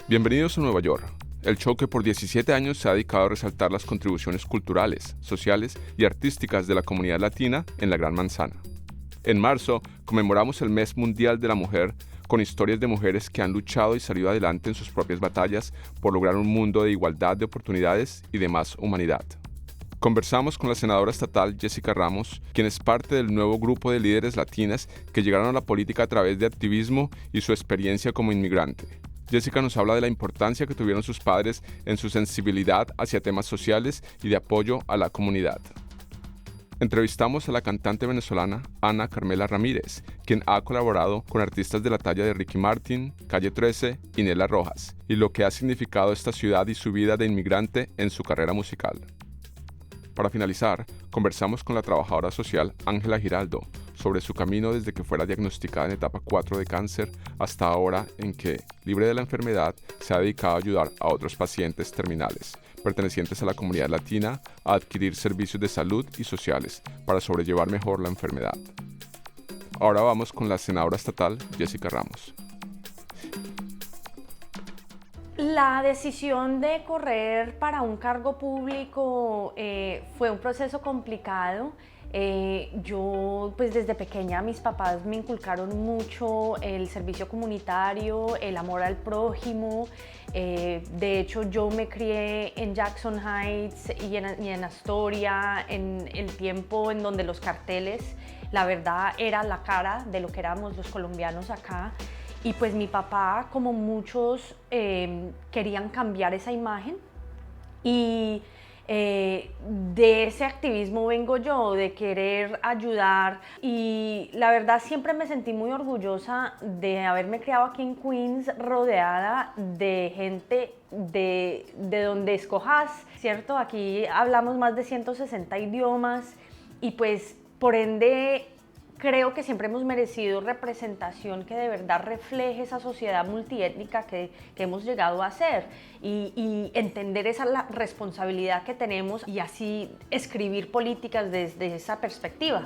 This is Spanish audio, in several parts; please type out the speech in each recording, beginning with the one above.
Bienvenidos a Nueva York, el show que por 17 años se ha dedicado a resaltar las contribuciones culturales, sociales y artísticas de la comunidad latina en la Gran Manzana. En marzo conmemoramos el Mes Mundial de la Mujer con historias de mujeres que han luchado y salido adelante en sus propias batallas por lograr un mundo de igualdad de oportunidades y de más humanidad. Conversamos con la senadora estatal Jessica Ramos, quien es parte del nuevo grupo de líderes latinas que llegaron a la política a través de activismo y su experiencia como inmigrante. Jessica nos habla de la importancia que tuvieron sus padres en su sensibilidad hacia temas sociales y de apoyo a la comunidad. Entrevistamos a la cantante venezolana Ana Carmela Ramírez, quien ha colaborado con artistas de la talla de Ricky Martin, Calle 13 y Nela Rojas, y lo que ha significado esta ciudad y su vida de inmigrante en su carrera musical. Para finalizar, conversamos con la trabajadora social Ángela Giraldo sobre su camino desde que fuera diagnosticada en etapa 4 de cáncer hasta ahora en que, libre de la enfermedad, se ha dedicado a ayudar a otros pacientes terminales pertenecientes a la comunidad latina a adquirir servicios de salud y sociales para sobrellevar mejor la enfermedad. Ahora vamos con la senadora estatal Jessica Ramos. La decisión de correr para un cargo público fue un proceso complicado. Yo pues desde pequeña mis papás me inculcaron mucho el servicio comunitario, el amor al prójimo. De hecho yo me crié en Jackson Heights y en Astoria, en el tiempo en donde los carteles, la verdad, era la cara de lo que éramos los colombianos acá. Y pues mi papá, como muchos, querían cambiar esa imagen y de ese activismo vengo yo, de querer ayudar, y la verdad siempre me sentí muy orgullosa de haberme criado aquí en Queens, rodeada de gente de donde escojas, ¿cierto? Aquí hablamos más de 160 idiomas y pues por ende creo que siempre hemos merecido representación que de verdad refleje esa sociedad multiétnica que hemos llegado a ser y entender esa la responsabilidad que tenemos y así escribir políticas desde esa perspectiva.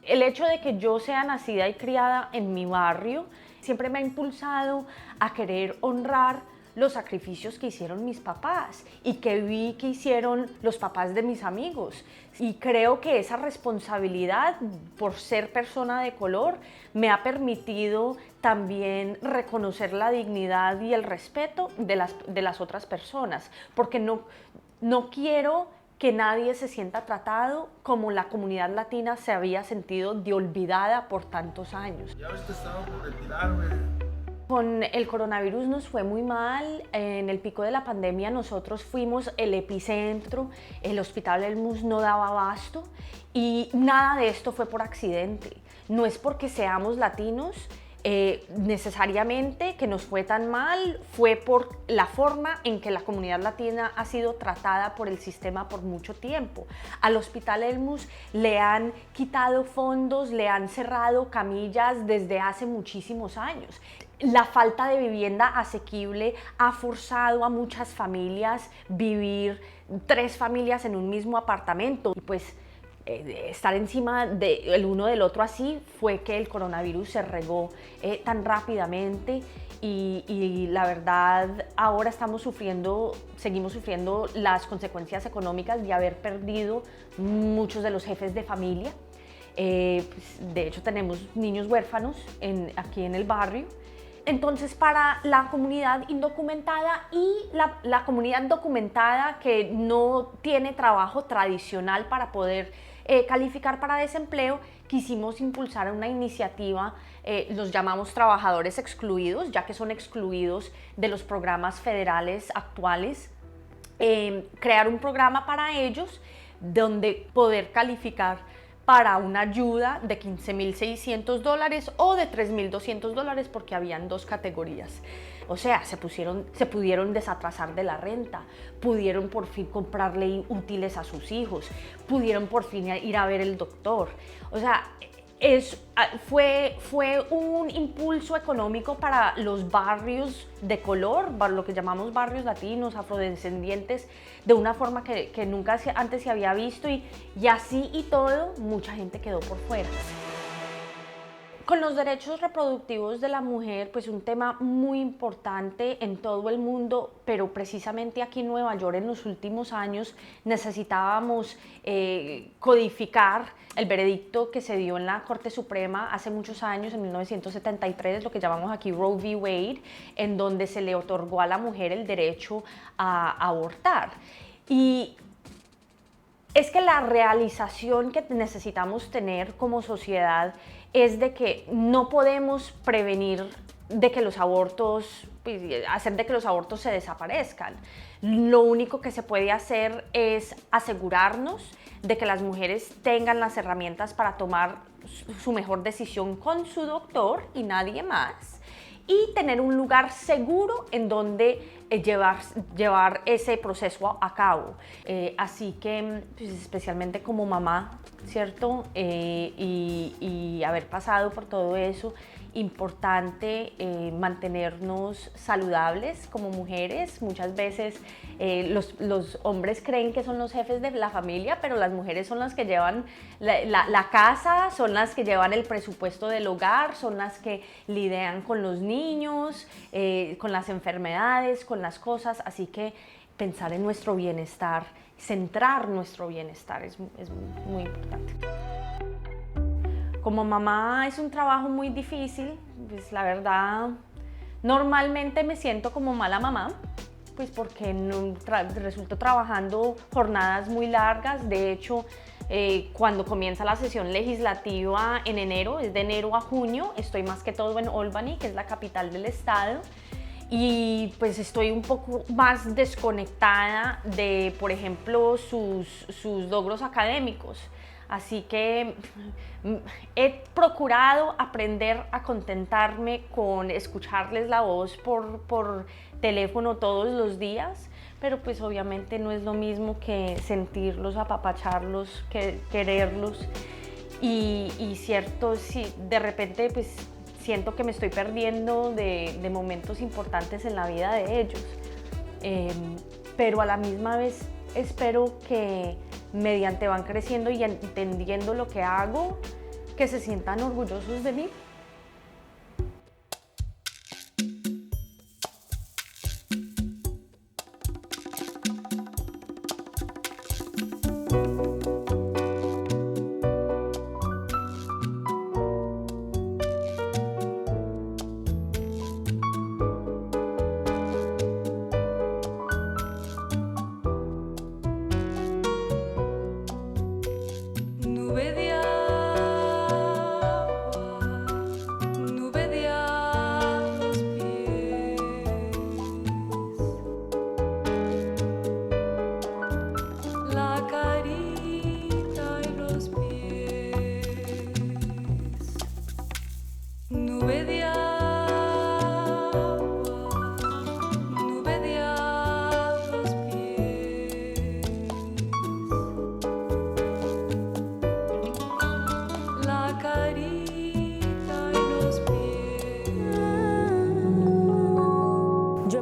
El hecho de que yo sea nacida y criada en mi barrio siempre me ha impulsado a querer honrar los sacrificios que hicieron mis papás y que vi que hicieron los papás de mis amigos. Y creo que esa responsabilidad por ser persona de color me ha permitido también reconocer la dignidad y el respeto de las otras personas, porque no quiero que nadie se sienta tratado como la comunidad latina se había sentido de olvidada por tantos años. Ya usted estaba por retirarme. Con el coronavirus nos fue muy mal. En el pico de la pandemia nosotros fuimos el epicentro, el Hospital El Mus no daba abasto y nada de esto fue por accidente. No es porque seamos latinos necesariamente que nos fue tan mal, fue por la forma en que la comunidad latina ha sido tratada por el sistema por mucho tiempo. Al Hospital El Mus le han quitado fondos, le han cerrado camillas desde hace muchísimos años. La falta de vivienda asequible ha forzado a muchas familias vivir 3 familias en un mismo apartamento y pues estar encima del uno del otro así fue que el coronavirus se regó tan rápidamente y la verdad ahora seguimos sufriendo las consecuencias económicas de haber perdido muchos de los jefes de familia. De hecho tenemos niños huérfanos aquí en el barrio. Entonces, para la comunidad indocumentada y la comunidad documentada que no tiene trabajo tradicional para poder calificar para desempleo, quisimos impulsar una iniciativa, los llamamos trabajadores excluidos, ya que son excluidos de los programas federales actuales, crear un programa para ellos donde poder calificar para una ayuda de $15,600 o de $3,200 porque habían 2 categorías. O sea, se pudieron desatrasar de la renta, pudieron por fin comprarle útiles a sus hijos, pudieron por fin ir a ver el doctor. O sea, fue un impulso económico para los barrios de color, lo que llamamos barrios latinos, afrodescendientes, de una forma que nunca antes se había visto y así y todo, mucha gente quedó por fuera. Con los derechos reproductivos de la mujer, pues un tema muy importante en todo el mundo, pero precisamente aquí en Nueva York en los últimos años necesitábamos codificar el veredicto que se dio en la Corte Suprema hace muchos años, en 1973, lo que llamamos aquí Roe v. Wade, en donde se le otorgó a la mujer el derecho a abortar. Y es que la realización que necesitamos tener como sociedad es de que no podemos prevenir de que los abortos, hacer de que los abortos se desaparezcan. Lo único que se puede hacer es asegurarnos de que las mujeres tengan las herramientas para tomar su mejor decisión con su doctor y nadie más, y tener un lugar seguro en donde llevar ese proceso a cabo. Así que, pues, especialmente como mamá, ¿cierto? Y haber pasado por todo eso, importante mantenernos saludables como mujeres. Muchas veces los hombres creen que son los jefes de la familia, pero las mujeres son las que llevan la casa, son las que llevan el presupuesto del hogar, son las que lidian con los niños, con las enfermedades, con las cosas. Así que pensar en nuestro bienestar, centrar nuestro bienestar es muy importante. Como mamá es un trabajo muy difícil, pues la verdad, normalmente me siento como mala mamá, pues porque resulto trabajando jornadas muy largas. De hecho, cuando comienza la sesión legislativa en enero, es de enero a junio, estoy más que todo en Albany, que es la capital del estado, y pues estoy un poco más desconectada de, por ejemplo, sus logros académicos. Así que he procurado aprender a contentarme con escucharles la voz por teléfono todos los días, pero pues obviamente no es lo mismo que sentirlos, apapacharlos, que quererlos. Y cierto, si de repente pues siento que me estoy perdiendo de momentos importantes en la vida de ellos, pero a la misma vez espero que mediante van creciendo y entendiendo lo que hago, que se sientan orgullosos de mí.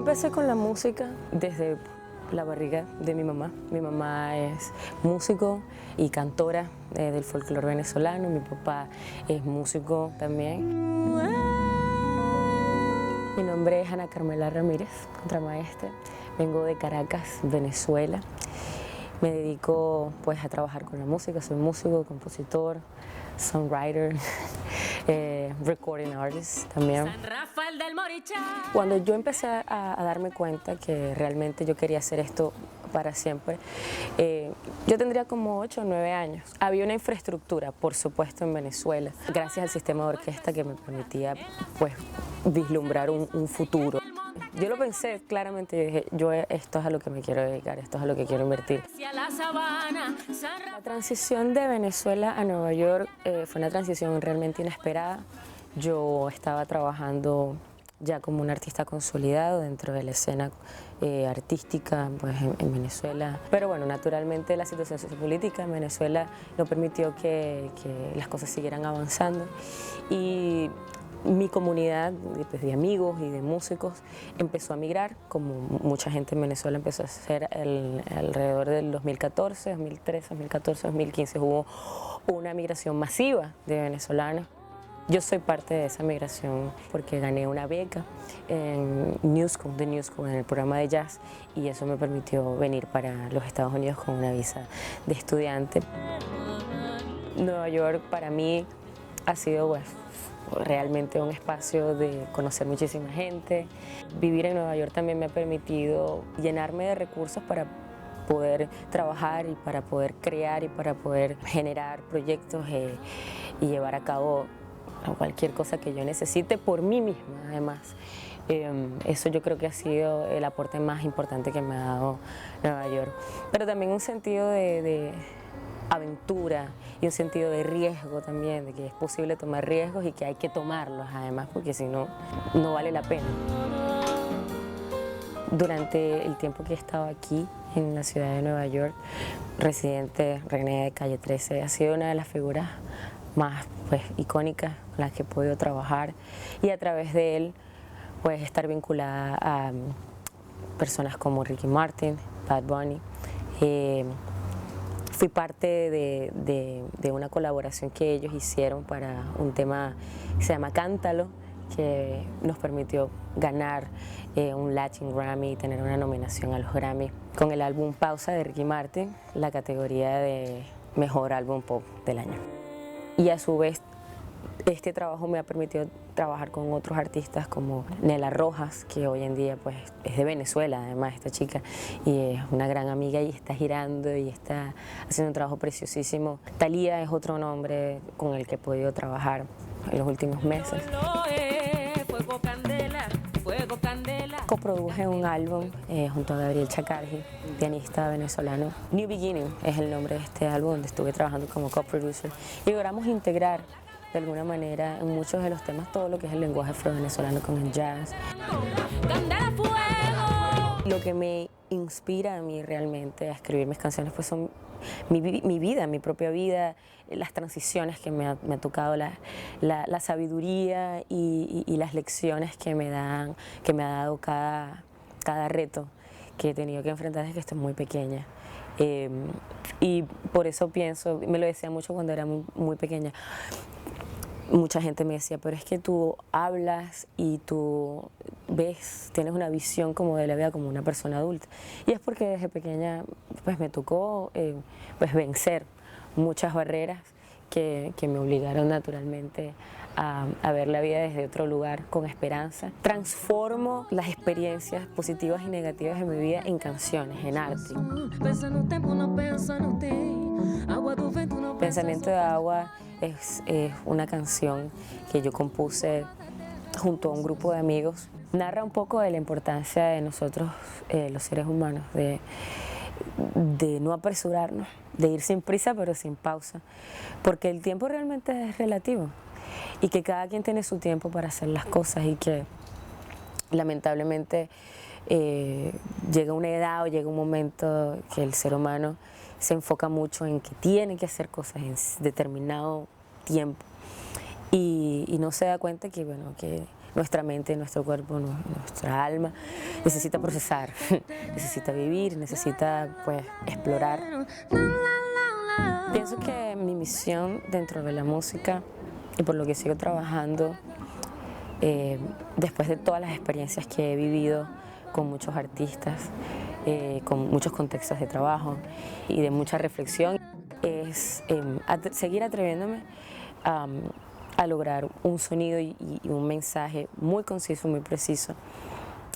Empecé con la música desde la barriga de mi mamá. Mi mamá es músico y cantora del folclore venezolano. Mi papá es músico también. Mi nombre es Ana Carmela Ramírez, contramaestre. Vengo de Caracas, Venezuela. Me dedico pues a trabajar con la música. Soy músico, compositor, songwriter, recording artist también. Cuando yo empecé a darme cuenta que realmente yo quería hacer esto para siempre, yo tendría como 8 o 9 años. Había una infraestructura, por supuesto, en Venezuela, gracias al sistema de orquesta que me permitía pues vislumbrar un futuro. Yo lo pensé claramente, dije, esto es a lo que me quiero dedicar, esto es a lo que quiero invertir. La transición de Venezuela a Nueva York fue una transición realmente inesperada. Yo estaba trabajando ya como un artista consolidado dentro de la escena artística pues, en Venezuela. Pero bueno, naturalmente la situación sociopolítica en Venezuela no permitió que las cosas siguieran avanzando. Y mi comunidad pues, de amigos y de músicos empezó a migrar, como mucha gente en Venezuela empezó a hacer alrededor del 2014, 2013, 2014, 2015. Hubo una migración masiva de venezolanos. Yo soy parte de esa migración porque gané una beca en New School, en el programa de jazz, y eso me permitió venir para los Estados Unidos con una visa de estudiante. Nueva York para mí ha sido pues, realmente un espacio de conocer muchísima gente. Vivir en Nueva York también me ha permitido llenarme de recursos para poder trabajar y para poder crear y para poder generar proyectos y llevar a cabo cualquier cosa que yo necesite por mí misma, además. Eso yo creo que ha sido el aporte más importante que me ha dado Nueva York. Pero también un sentido de aventura y un sentido de riesgo también, de que es posible tomar riesgos y que hay que tomarlos además, porque si no, no vale la pena. Durante el tiempo que he estado aquí en la ciudad de Nueva York, Residente René de Calle 13 ha sido una de las figuras más pues, icónicas con las que he podido trabajar, y a través de él pues, estar vinculada a personas como Ricky Martin, Bad Bunny. Fui parte de una colaboración que ellos hicieron para un tema que se llama Cántalo, que nos permitió ganar un Latin Grammy y tener una nominación a los Grammy con el álbum Pausa de Ricky Martin, la categoría de Mejor Álbum Pop del año. Y a su vez, este trabajo me ha permitido trabajar con otros artistas como Nela Rojas, que hoy en día pues, es de Venezuela, además, esta chica, y es una gran amiga y está girando y está haciendo un trabajo preciosísimo. Thalía es otro nombre con el que he podido trabajar en los últimos meses. Coproduje un álbum junto a Gabriel Chacargi, pianista venezolano. New Beginning es el nombre de este álbum, donde estuve trabajando como coproducer, y logramos integrar de alguna manera en muchos de los temas todo lo que es el lenguaje afro-venezolano con el jazz. Lo que me inspira a mí realmente a escribir mis canciones pues son mi vida, mi propia vida, las transiciones que me ha tocado, la sabiduría y las lecciones que me ha dado cada reto que he tenido que enfrentar desde que estoy muy pequeña. Y por eso pienso, me lo decía mucho cuando era muy pequeña, mucha gente me decía, pero es que tú hablas y tú ves, tienes una visión como de la vida como una persona adulta. Y es porque desde pequeña pues me tocó pues vencer muchas barreras que me obligaron naturalmente a ver la vida desde otro lugar, con esperanza. Transformo las experiencias positivas y negativas de mi vida en canciones, en arte. Pensamiento de Agua es una canción que yo compuse junto a un grupo de amigos. Narra un poco de la importancia de nosotros, los seres humanos, de no apresurarnos, de ir sin prisa pero sin pausa, porque el tiempo realmente es relativo y que cada quien tiene su tiempo para hacer las cosas, y que lamentablemente llega una edad o llega un momento que el ser humano se enfoca mucho en que tiene que hacer cosas en determinado tiempo y no se da cuenta que, bueno, que nuestra mente, nuestro cuerpo, nuestra alma necesita procesar, necesita vivir, necesita pues explorar. Pienso que mi misión dentro de la música y por lo que sigo trabajando después de todas las experiencias que he vivido con muchos artistas, con muchos contextos de trabajo y de mucha reflexión, es seguir atreviéndome a lograr un sonido y un mensaje muy conciso, muy preciso,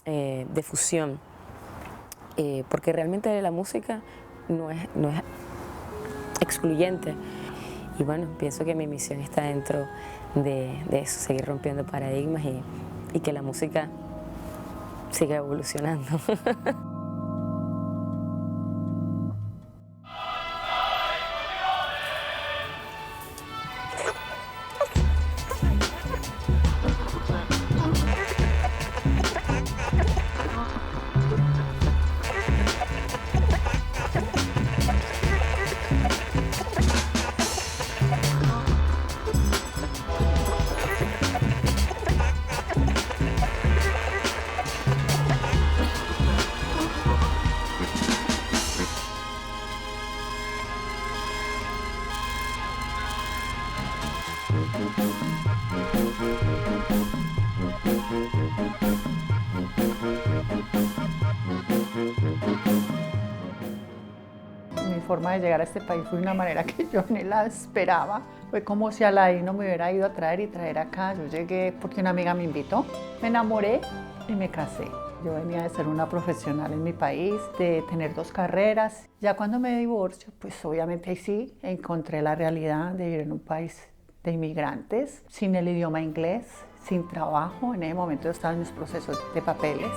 de fusión, porque realmente la música no es excluyente. Y bueno, pienso que mi misión está dentro de eso, seguir rompiendo paradigmas y que la música siga evolucionando. Mi forma de llegar a este país fue de una manera que yo ni la esperaba. Fue como si Aladino me hubiera ido a traer y traer acá. Yo llegué porque una amiga me invitó, me enamoré y me casé. Yo venía de ser una profesional en mi país, de tener 2 carreras. Ya cuando me divorcio, pues obviamente ahí sí encontré la realidad de vivir en un país de inmigrantes, sin el idioma inglés, sin trabajo. En ese momento yo estaba en mis procesos de papeles.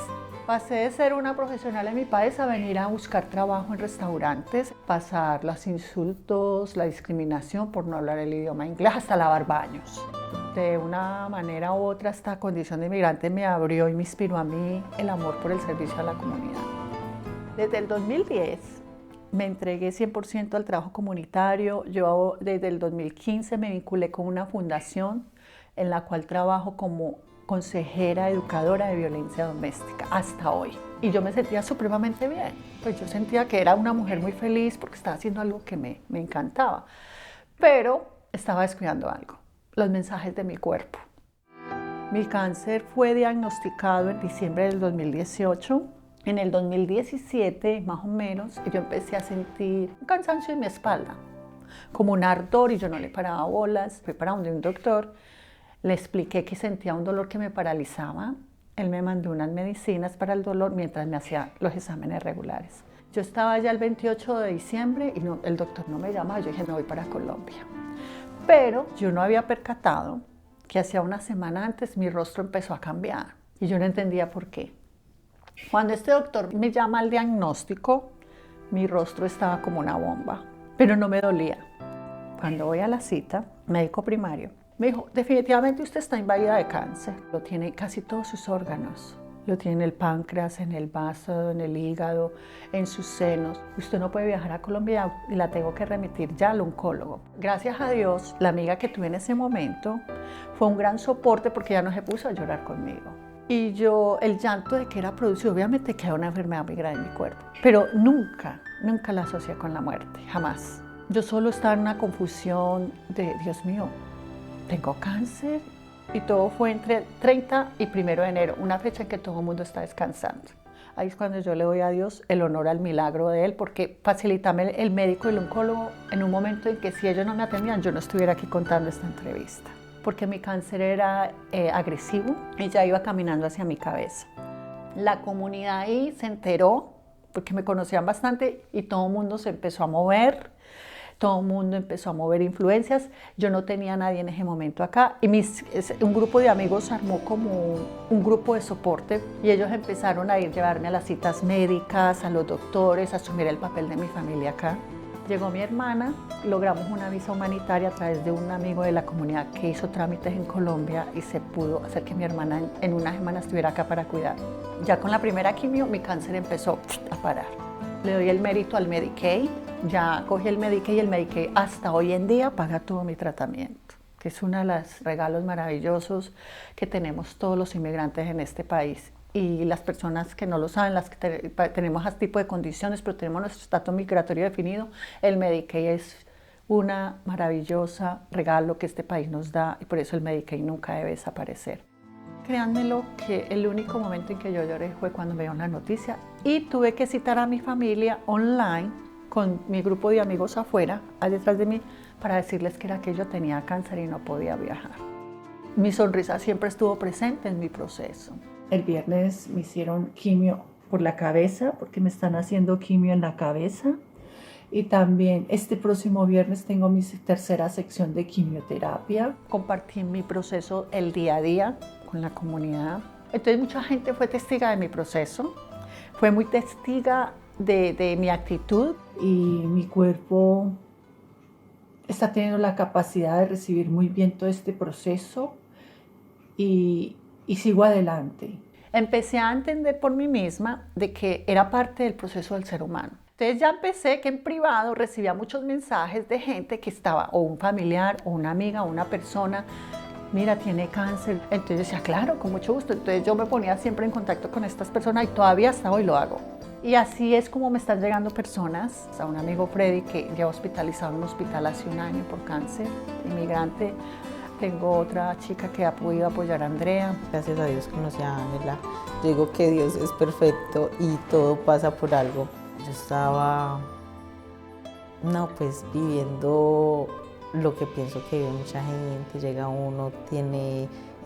Pasé de ser una profesional en mi país a venir a buscar trabajo en restaurantes, pasar los insultos, la discriminación por no hablar el idioma inglés, hasta lavar baños. De una manera u otra, esta condición de inmigrante me abrió y me inspiró a mí el amor por el servicio a la comunidad. Desde el 2010 me entregué 100% al trabajo comunitario. Yo desde el 2015 me vinculé con una fundación en la cual trabajo como consejera educadora de violencia doméstica hasta hoy. Y yo me sentía supremamente bien. Pues yo sentía que era una mujer muy feliz porque estaba haciendo algo que me encantaba. Pero estaba descuidando algo, los mensajes de mi cuerpo. Mi cáncer fue diagnosticado en diciembre del 2018. En el 2017, más o menos, yo empecé a sentir un cansancio en mi espalda, como un ardor, y yo no le paraba bolas. Fui para un doctor. Le expliqué que sentía un dolor que me paralizaba. Él me mandó unas medicinas para el dolor mientras me hacía los exámenes regulares. Yo estaba ya el 28 de diciembre y el doctor no me llamaba. Yo dije, no voy para Colombia. Pero yo no había percatado que hacía una semana antes mi rostro empezó a cambiar y yo no entendía por qué. Cuando este doctor me llama al diagnóstico, mi rostro estaba como una bomba, pero no me dolía. Cuando voy a la cita, médico primario, me dijo, definitivamente usted está invadida de cáncer. Lo tiene casi todos sus órganos. Lo tiene en el páncreas, en el vaso, en el hígado, en sus senos. Usted no puede viajar a Colombia y la tengo que remitir ya al oncólogo. Gracias a Dios, la amiga que tuve en ese momento fue un gran soporte porque ella no se puso a llorar conmigo. Y yo, el llanto de que era producido, obviamente que era una enfermedad muy grave en mi cuerpo. Pero nunca la asocié con la muerte, jamás. Yo solo estaba en una confusión de, Dios mío, tengo cáncer, y todo fue entre el 30 y 1 de enero, una fecha en que todo el mundo está descansando. Ahí es cuando yo le doy a Dios el honor al milagro de Él, porque facilítame el médico y el oncólogo en un momento en que si ellos no me atendían, yo no estuviera aquí contando esta entrevista. Porque mi cáncer era agresivo y ya iba caminando hacia mi cabeza. La comunidad ahí se enteró, porque me conocían bastante, y todo el mundo se empezó a mover. Todo el mundo empezó a mover influencias. Yo no tenía a nadie en ese momento acá y un grupo de amigos armó como un grupo de soporte y ellos empezaron a llevarme a las citas médicas, a los doctores, a asumir el papel de mi familia acá. Llegó mi hermana, logramos una visa humanitaria a través de un amigo de la comunidad que hizo trámites en Colombia y se pudo hacer que mi hermana en una semana estuviera acá para cuidar. Ya con la primera quimio mi cáncer empezó a parar. Le doy el mérito al Medicaid. Ya cogí el Medicaid y el Medicaid hasta hoy en día paga todo mi tratamiento, que es uno de los regalos maravillosos que tenemos todos los inmigrantes en este país. Y las personas que no lo saben, las que tenemos este tipo de condiciones, pero tenemos nuestro estatus migratorio definido, el Medicaid es una maravillosa regalo que este país nos da y por eso el Medicaid nunca debe desaparecer. Créanmelo que el único momento en que yo lloré fue cuando me dio la noticia y tuve que citar a mi familia online con mi grupo de amigos afuera, detrás de mí, para decirles que era que yo tenía cáncer y no podía viajar. Mi sonrisa siempre estuvo presente en mi proceso. El viernes me hicieron quimio por la cabeza, porque me están haciendo quimio en la cabeza. Y también este próximo viernes tengo mi tercera sección de quimioterapia. Compartí mi proceso el día a día con la comunidad. Entonces mucha gente fue testiga de mi proceso, fue muy testiga de mi actitud y mi cuerpo está teniendo la capacidad de recibir muy bien todo este proceso y sigo adelante. Empecé a entender por mí misma de que era parte del proceso del ser humano. Entonces ya empecé que en privado recibía muchos mensajes de gente que estaba, o un familiar, o una amiga, o una persona, mira, tiene cáncer. Entonces decía, claro, con mucho gusto. Entonces yo me ponía siempre en contacto con estas personas y todavía hasta hoy lo hago. Y así es como me están llegando personas. A un amigo Freddy que lleva hospitalizado en un hospital hace un año por cáncer, inmigrante, Tengo otra chica que ha podido apoyar a Andrea. Gracias a Dios conocí a Ángela. Yo digo que Dios es perfecto y todo pasa por algo. Yo estaba, pues viviendo lo que pienso que vive mucha gente. Llega uno,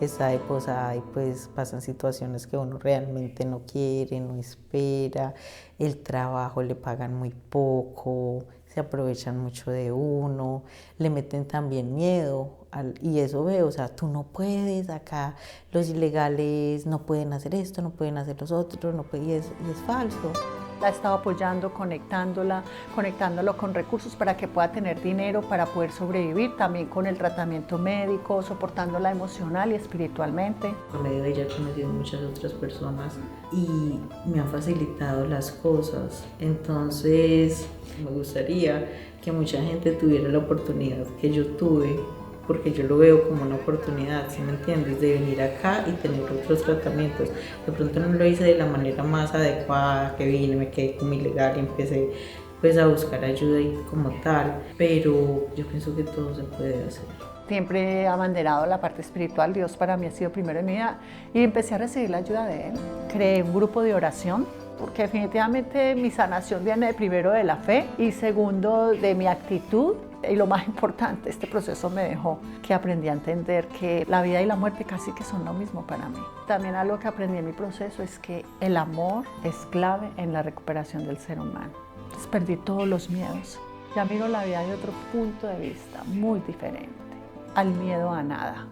está de posada y pues pasan situaciones que uno realmente no quiere, no espera. El trabajo le pagan muy poco, se aprovechan mucho de uno, le meten también miedo. Y eso veo, o sea, tú no puedes, acá los ilegales no pueden hacer esto, no pueden hacer los otros, no pueden, y es falso. La he estado apoyando, conectándolo con recursos para que pueda tener dinero para poder sobrevivir, también con el tratamiento médico, soportándola emocional y espiritualmente. Por medio de ella he conocido muchas otras personas y me ha facilitado las cosas. Entonces, me gustaría que mucha gente tuviera la oportunidad que yo tuve, porque yo lo veo como una oportunidad, ¿sí me entiendes? De venir acá y tener otros tratamientos. De pronto no lo hice de la manera más adecuada, que vine, me quedé como ilegal y empecé pues a buscar ayuda y como tal, pero yo pienso que todo se puede hacer. Siempre he abanderado la parte espiritual, Dios para mí ha sido primero en mi vida y empecé a recibir la ayuda de Él. Creé un grupo de oración, porque definitivamente mi sanación viene de primero de la fe y segundo de mi actitud. Y lo más importante, este proceso me dejó que aprendí a entender que la vida y la muerte casi que son lo mismo para mí. También algo que aprendí en mi proceso es que el amor es clave en la recuperación del ser humano. Entonces perdí todos los miedos. Ya miro la vida de otro punto de vista, muy diferente, al miedo a nada.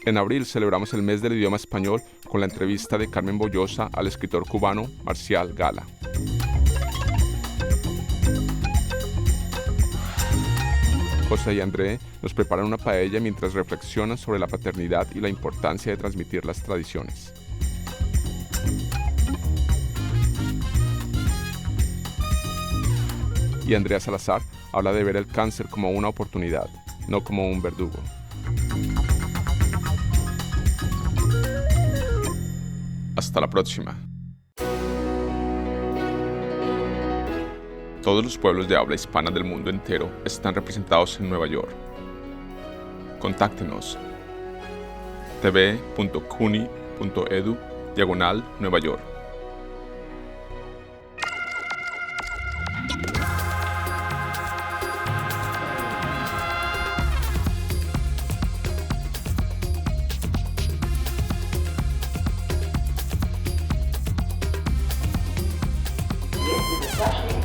En abril celebramos el mes del idioma español con la entrevista de Carmen Bollosa al escritor cubano Marcial Gala. José y André nos preparan una paella mientras reflexionan sobre la paternidad y la importancia de transmitir las tradiciones. Y Andrea Salazar habla de ver el cáncer como una oportunidad, no como un verdugo. Hasta la próxima. Todos los pueblos de habla hispana del mundo entero están representados en Nueva York. Contáctenos tv.cuni.edu/Nueva York. Especially